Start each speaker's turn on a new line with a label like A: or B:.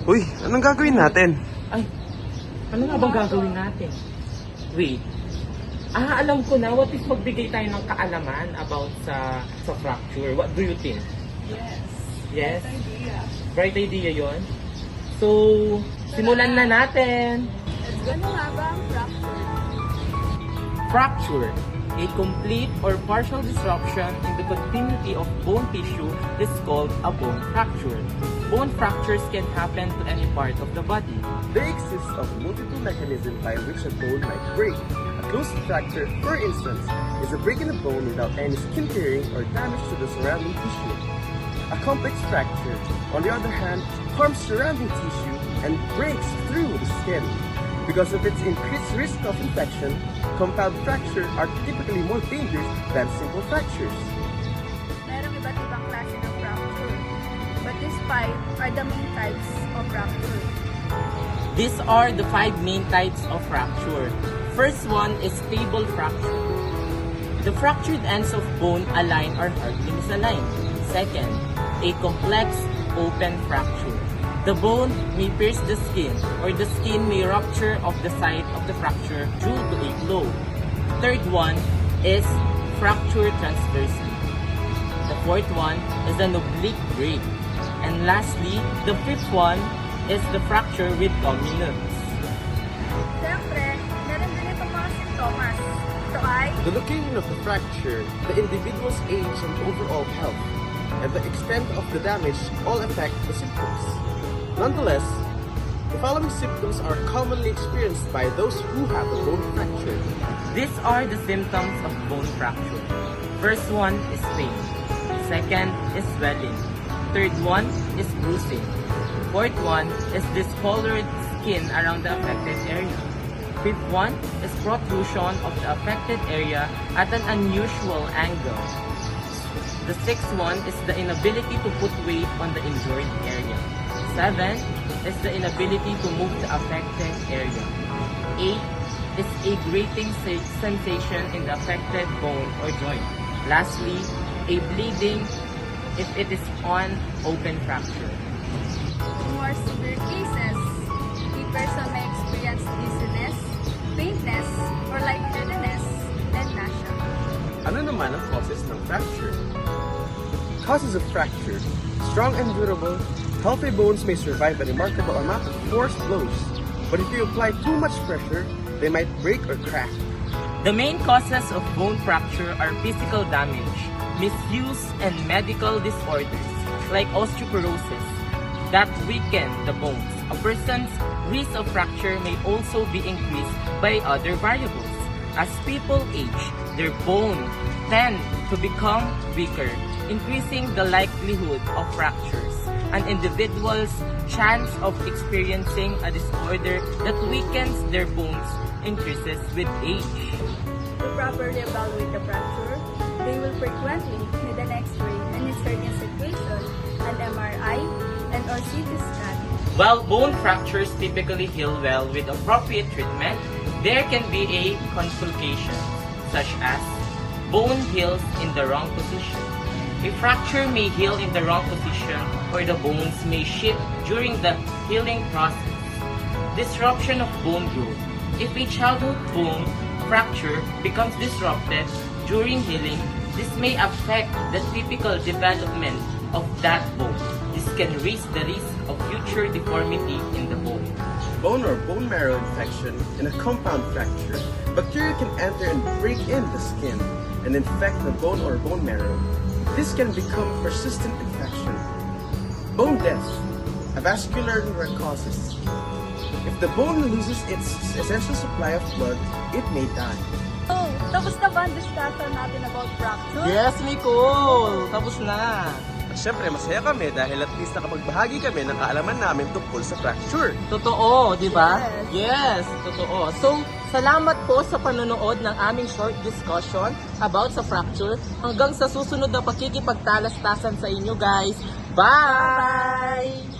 A: Uy, anong gagawin natin?
B: Ay, ano nga bang gagawin natin? Wait. Alam ko na. What if magbigay tayo ng kaalaman about sa fracture? What do you think?
C: Yes.
B: Yes?
C: Good idea.
B: Bright idea yon. So, simulan na natin.
C: Ano nga ba ang fracture?
B: Fracture, a complete or partial disruption in the continuity of bone tissue is called a bone fracture. Bone fractures can happen to any part of the body.
D: There exists of multiple mechanisms by which a bone might break. A closed fracture, for instance, is a break in the bone without any skin tearing or damage to the surrounding tissue. A complex fracture, on the other hand, harms surrounding tissue and breaks through the skin. Because of its increased risk of infection, compound fractures are typically more dangerous than simple fractures.
C: Merong iba't ibang klase ng fracture. But these 5 are the main types of fracture.
B: These are the 5 main types of fracture. First one is stable fracture. The fractured ends of bone align or hardly misaligned. Second, a complex open fracture. The bone may pierce the skin or the skin may rupture of the site of the fracture due to a blow. Third one is fracture transversely. The fourth one is an oblique break. And lastly, the fifth one is the fracture with dominance.
C: Siyempre, meron din itong mga sintomas. Ito ay
D: The location of the fracture, the individual's age and overall health, and the extent of the damage all affect the symptoms. Nonetheless, the following symptoms are commonly experienced by those who have a bone fracture.
B: These are the symptoms of bone fracture. First one is pain. Second is swelling. Third one is bruising. Fourth one is discolored skin around the affected area. Fifth one is protrusion of the affected area at an unusual angle. The sixth one is the inability to put weight on the injured area. 7 is the inability to move the affected area. 8 is a grating sensation in the affected bone or joint. Lastly, a bleeding if it is on open fracture.
C: in more severe cases. The person may experience dizziness, faintness, or lightheadedness, and nausea.
D: Ano naman ang causes ng fracture? Causes of fracture. Strong and durable, healthy bones may survive a remarkable amount of forced blows. But if you apply too much pressure, they might break or crack.
B: The main causes of bone fracture are physical damage, misuse, and medical disorders like osteoporosis that weaken the bones. A person's risk of fracture may also be increased by other variables. As people age, their bones tend to become weaker, increasing the likelihood of fractures. An individual's chance of experiencing a disorder that weakens their bones increases with age.
C: To properly evaluate the fracture, they will frequently need an X-ray and in certain situations, an MRI and or CT scan.
B: While bone fractures typically heal well with appropriate treatment, there can be a complication, such as bone heals in the wrong position. A fracture may heal in the wrong position or the bones may shift during the healing process. Disruption of bone growth. If a childhood bone fracture becomes disrupted during healing, this may affect the typical development of that bone. This can raise the risk of future deformity in the bone.
D: Bone or bone marrow infection in a compound fracture. Bacteria can enter and break in the skin and infect the bone or bone marrow. This can become persistent infection. Bone death, a vascular necrosis. If the bone loses its essential supply of blood, it may die.
C: Oh, tapos na ba ang discussion natin about fracture?
B: Yes, Nicole! Tapos na!
D: At syempre, masaya kami dahil at least nakapagbahagi kami ng kaalaman namin tungkol sa fracture.
B: Totoo, di ba?
C: Yes.
B: Yes, totoo. So, salamat po sa panonood ng aming short discussion about sa fracture. Hanggang sa susunod na pakikipagtalastasan sa inyo, guys. Bye!